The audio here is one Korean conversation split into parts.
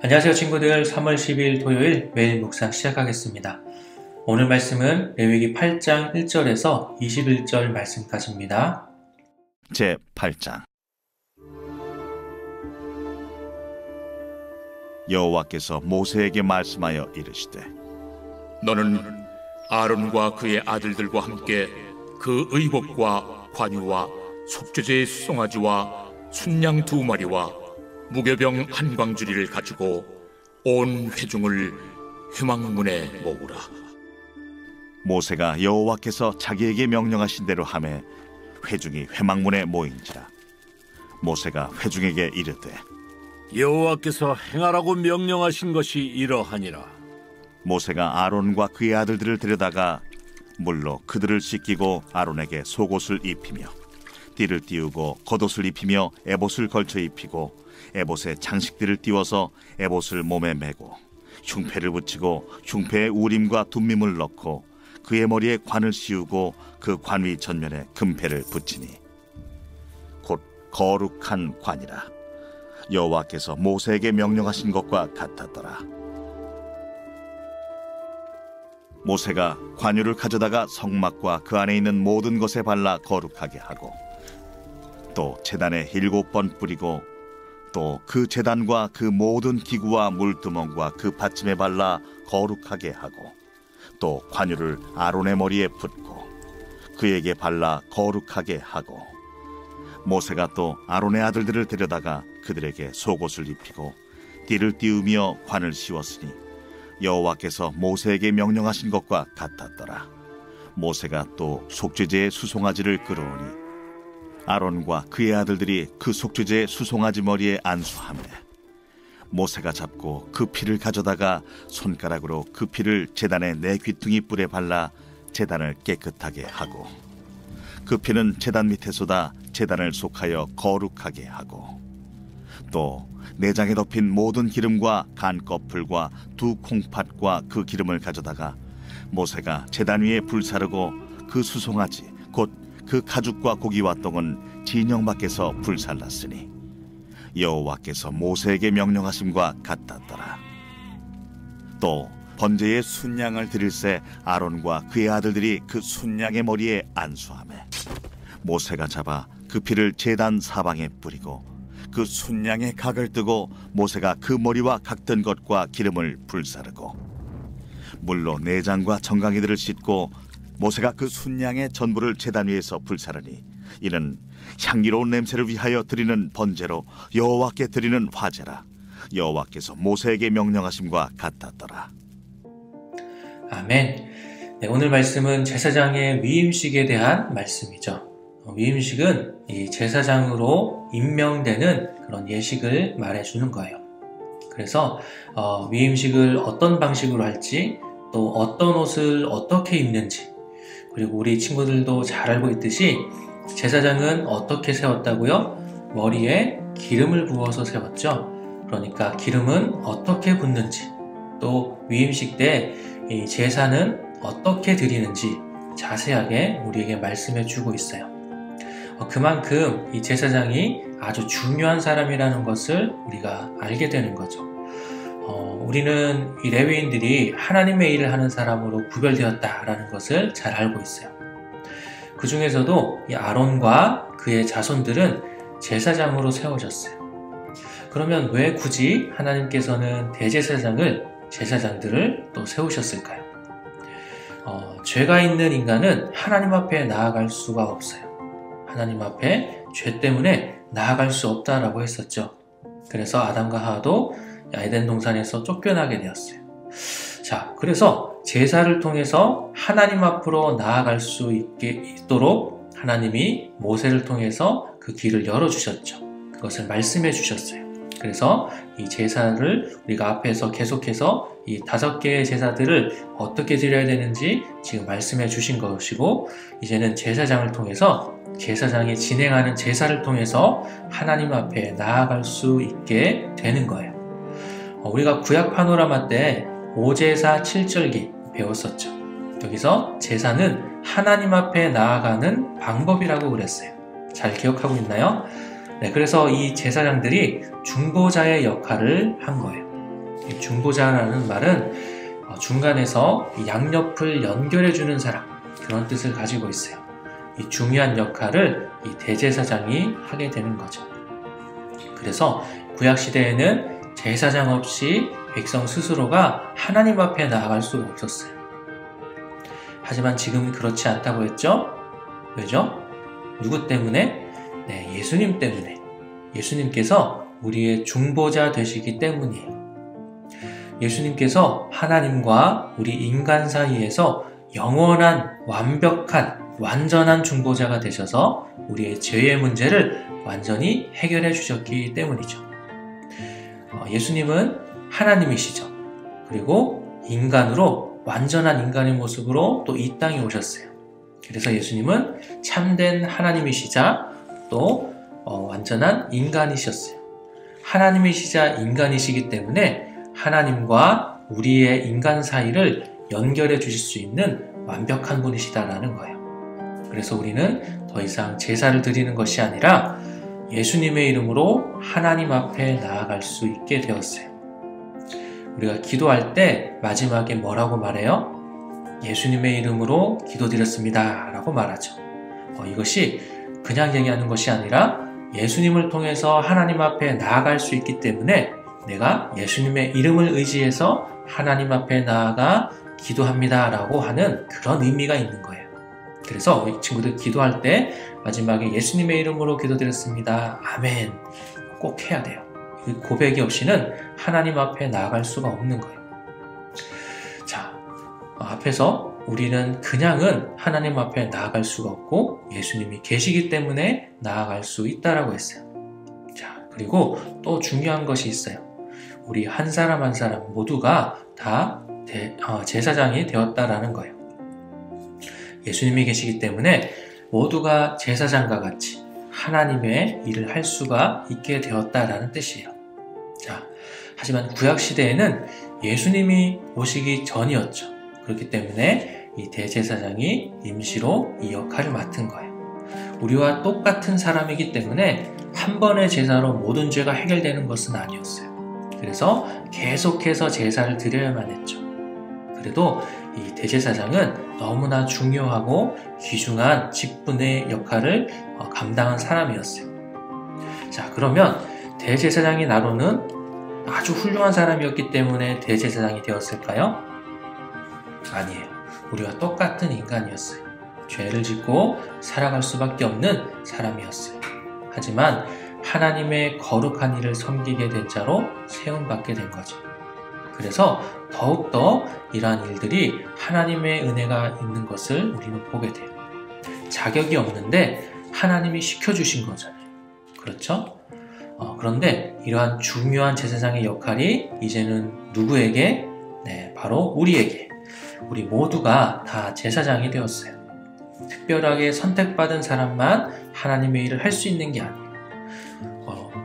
안녕하세요 친구들. 3월 10일 토요일 매일 묵상 시작하겠습니다. 오늘 말씀은 레위기 8장 1절에서 21절 말씀까지입니다. 제 8장. 여호와께서 모세에게 말씀하여 이르시되 너는 아론과 그의 아들들과 함께 그 의복과 관유와 속죄제의 수송아지와 순양 2마리와 무교병 한 광주리를 가지고 온 회중을 회막문에 모으라. 모세가 여호와께서 자기에게 명령하신 대로 하매 회중이 회막문에 모인지라. 모세가 회중에게 이르되 여호와께서 행하라고 명령하신 것이 이러하니라. 모세가 아론과 그의 아들들을 데려다가 물로 그들을 씻기고 아론에게 속옷을 입히며 띠를 띄우고 겉옷을 입히며 에봇을 걸쳐 입히고 에봇에 장식들을 띄워서 에봇을 몸에 메고 흉패를 붙이고 흉패에 우림과 둠밈을 넣고 그의 머리에 관을 씌우고 그 관 위 전면에 금패를 붙이니 곧 거룩한 관이라. 여호와께서 모세에게 명령하신 것과 같았더라. 모세가 관유를 가져다가 성막과 그 안에 있는 모든 것에 발라 거룩하게 하고 또 제단에 7번 뿌리고 또 그 제단과 그 모든 기구와 물두멍과 그 받침에 발라 거룩하게 하고 또 관유를 아론의 머리에 붓고 그에게 발라 거룩하게 하고 모세가 또 아론의 아들들을 데려다가 그들에게 속옷을 입히고 띠를 띄우며 관을 씌웠으니 여호와께서 모세에게 명령하신 것과 같았더라. 모세가 또 속죄제의 수송아지를 끌어오니 아론과 그의 아들들이 그 속죄제의 수송아지 머리에 안수하며 모세가 잡고 그 피를 가져다가 손가락으로 그 피를 제단의 4귀퉁이 뿔에 발라 제단을 깨끗하게 하고 그 피는 제단 밑에 쏟아 제단을 속하여 거룩하게 하고 또 내장에 덮인 모든 기름과 간꺼풀과 2 콩팥과 그 기름을 가져다가 모세가 제단 위에 불사르고 그 수송아지 곧 그 가죽과 고기와 똥은 진영 밖에서 불살랐으니 여호와께서 모세에게 명령하심과 같았더라. 또 번제의 순양을 드릴새 아론과 그의 아들들이 그 순양의 머리에 안수하매 모세가 잡아 그 피를 제단 사방에 뿌리고 그 순양의 각을 뜨고 모세가 그 머리와 각든 것과 기름을 불사르고 물로 내장과 정강이들을 씻고 모세가 그 순양의 전부를 제단 위에서 불사르니 이는 향기로운 냄새를 위하여 드리는 번제로 여호와께 드리는 화제라. 여호와께서 모세에게 명령하심과 같았더라. 아멘. 네, 오늘 말씀은 제사장의 위임식에 대한 말씀이죠. 위임식은 이 제사장으로 임명되는 그런 예식을 말해주는 거예요. 그래서 위임식을 어떤 방식으로 할지, 또 어떤 옷을 어떻게 입는지, 그리고 우리 친구들도 잘 알고 있듯이 제사장은 어떻게 세웠다고요? 머리에 기름을 부어서 세웠죠. 그러니까 기름은 어떻게 붓는지, 또 위임식 때 이 제사는 어떻게 드리는지 자세하게 우리에게 말씀해 주고 있어요. 그만큼 이 제사장이 아주 중요한 사람이라는 것을 우리가 알게 되는 거죠. 우리는 이 레위인들이 하나님의 일을 하는 사람으로 구별되었다라는 것을 잘 알고 있어요. 그 중에서도 이 아론과 그의 자손들은 제사장으로 세워졌어요. 그러면 왜 굳이 하나님께서는 대제사장을, 제사장들을 또 세우셨을까요? 죄가 있는 인간은 하나님 앞에 나아갈 수가 없어요. 하나님 앞에 죄 때문에 나아갈 수 없다라고 했었죠. 그래서 아담과 하와도 에덴 동산에서 쫓겨나게 되었어요. 자, 그래서 제사를 통해서 하나님 앞으로 나아갈 수 있도록 하나님이 모세를 통해서 그 길을 열어주셨죠. 그것을 말씀해 주셨어요. 그래서 이 제사를 우리가 앞에서 계속해서 이 5개의 제사들을 어떻게 드려야 되는지 지금 말씀해 주신 것이고, 이제는 제사장을 통해서 제사장이 진행하는 제사를 통해서 하나님 앞에 나아갈 수 있게 되는 거예요. 우리가 구약 파노라마 때 5제사 7절기 배웠었죠. 여기서 제사는 하나님 앞에 나아가는 방법이라고 그랬어요. 잘 기억하고 있나요? 네, 그래서 이 제사장들이 중보자의 역할을 한 거예요. 이 중보자라는 말은 중간에서 양옆을 연결해주는 사람, 그런 뜻을 가지고 있어요. 이 중요한 역할을 이 대제사장이 하게 되는 거죠. 그래서 구약시대에는 제사장 없이 백성 스스로가 하나님 앞에 나아갈 수가 없었어요. 하지만 지금은 그렇지 않다고 했죠? 왜죠? 누구 때문에? 네, 예수님 때문에. 예수님께서 우리의 중보자 되시기 때문이에요. 예수님께서 하나님과 우리 인간 사이에서 영원한, 완벽한, 완전한 중보자가 되셔서 우리의 죄의 문제를 완전히 해결해 주셨기 때문이죠. 예수님은 하나님이시죠. 그리고 인간으로, 완전한 인간의 모습으로 또 이 땅에 오셨어요. 그래서 예수님은 참된 하나님이시자 또 완전한 인간이셨어요. 하나님이시자 인간이시기 때문에 하나님과 우리의 인간 사이를 연결해 주실 수 있는 완벽한 분이시다라는 거예요. 그래서 우리는 더 이상 제사를 드리는 것이 아니라 예수님의 이름으로 하나님 앞에 나아갈 수 있게 되었어요. 우리가 기도할 때 마지막에 뭐라고 말해요? 예수님의 이름으로 기도드렸습니다 라고 말하죠. 이것이 그냥 얘기하는 것이 아니라 예수님을 통해서 하나님 앞에 나아갈 수 있기 때문에 내가 예수님의 이름을 의지해서 하나님 앞에 나아가 기도합니다 라고 하는 그런 의미가 있는 거예요. 그래서 우리 친구들 기도할 때 마지막에 예수님의 이름으로 기도드렸습니다. 아멘. 꼭 해야 돼요. 이 고백이 없이는 하나님 앞에 나아갈 수가 없는 거예요. 자, 앞에서 우리는 그냥은 하나님 앞에 나아갈 수가 없고 예수님이 계시기 때문에 나아갈 수 있다라고 했어요. 자, 그리고 또 중요한 것이 있어요. 우리 한 사람 한 사람 모두가 다 제사장이 되었다라는 거예요. 예수님이 계시기 때문에 모두가 제사장과 같이 하나님의 일을 할 수가 있게 되었다라는 뜻이에요. 자, 하지만 구약시대에는 예수님이 오시기 전이었죠. 그렇기 때문에 이 대제사장이 임시로 이 역할을 맡은 거예요. 우리와 똑같은 사람이기 때문에 한 번의 제사로 모든 죄가 해결되는 것은 아니었어요. 그래서 계속해서 제사를 드려야만 했죠. 그래도 이 대제사장은 너무나 중요하고 귀중한 직분의 역할을 감당한 사람이었어요. 자, 그러면 대제사장이 나로는 아주 훌륭한 사람이었기 때문에 대제사장이 되었을까요? 아니에요. 우리와 똑같은 인간이었어요. 죄를 짓고 살아갈 수밖에 없는 사람이었어요. 하지만 하나님의 거룩한 일을 섬기게 된 자로 세움받게 된 거죠. 그래서 더욱더 이러한 일들이 하나님의 은혜가 있는 것을 우리는 보게 돼요. 자격이 없는데 하나님이 시켜주신 거잖아요. 그렇죠? 그런데 이러한 중요한 제사장의 역할이 이제는 누구에게? 네, 바로 우리에게. 우리 모두가 다 제사장이 되었어요. 특별하게 선택받은 사람만 하나님의 일을 할 수 있는 게 아니에요.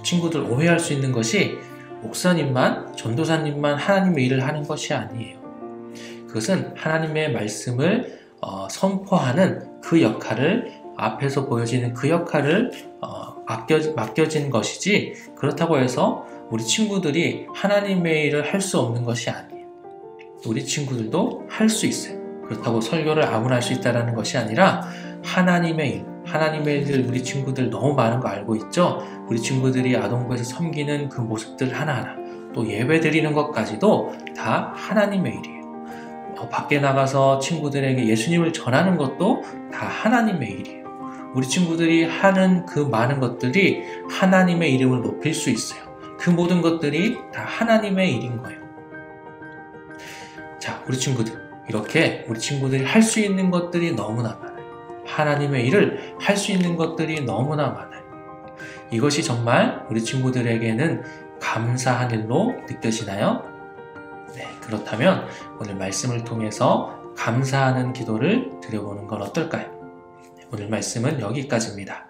친구들 오해할 수 있는 것이 목사님만, 전도사님만 하나님의 일을 하는 것이 아니에요. 그것은 하나님의 말씀을 선포하는 그 역할을, 앞에서 보여지는 그 역할을 맡겨진 것이지, 그렇다고 해서 우리 친구들이 하나님의 일을 할 수 없는 것이 아니에요. 우리 친구들도 할 수 있어요. 그렇다고 설교를 아무나 할 수 있다는 것이 아니라 하나님의 일, 하나님의 일을 우리 친구들 너무 많은 거 알고 있죠? 우리 친구들이 아동부에서 섬기는 그 모습들 하나하나, 또 예배 드리는 것까지도 다 하나님의 일이에요. 밖에 나가서 친구들에게 예수님을 전하는 것도 다 하나님의 일이에요. 우리 친구들이 하는 그 많은 것들이 하나님의 이름을 높일 수 있어요. 그 모든 것들이 다 하나님의 일인 거예요. 자, 우리 친구들, 이렇게 우리 친구들이 할 수 있는 것들이 너무나 많아요. 하나님의 일을 할 수 있는 것들이 너무나 많아요. 이것이 정말 우리 친구들에게는 감사한 일로 느껴지나요? 네, 그렇다면 오늘 말씀을 통해서 감사하는 기도를 드려보는 건 어떨까요? 오늘 말씀은 여기까지입니다.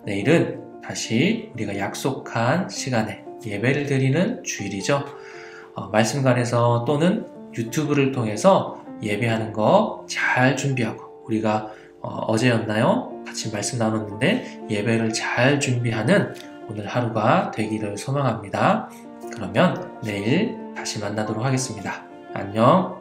내일은 다시 우리가 약속한 시간에 예배를 드리는 주일이죠. 말씀관에서 또는 유튜브를 통해서 예배하는 거 잘 준비하고, 우리가 어제였나요? 같이 말씀 나눴는데 예배를 잘 준비하는 오늘 하루가 되기를 소망합니다. 그러면 내일 다시 만나도록 하겠습니다. 안녕.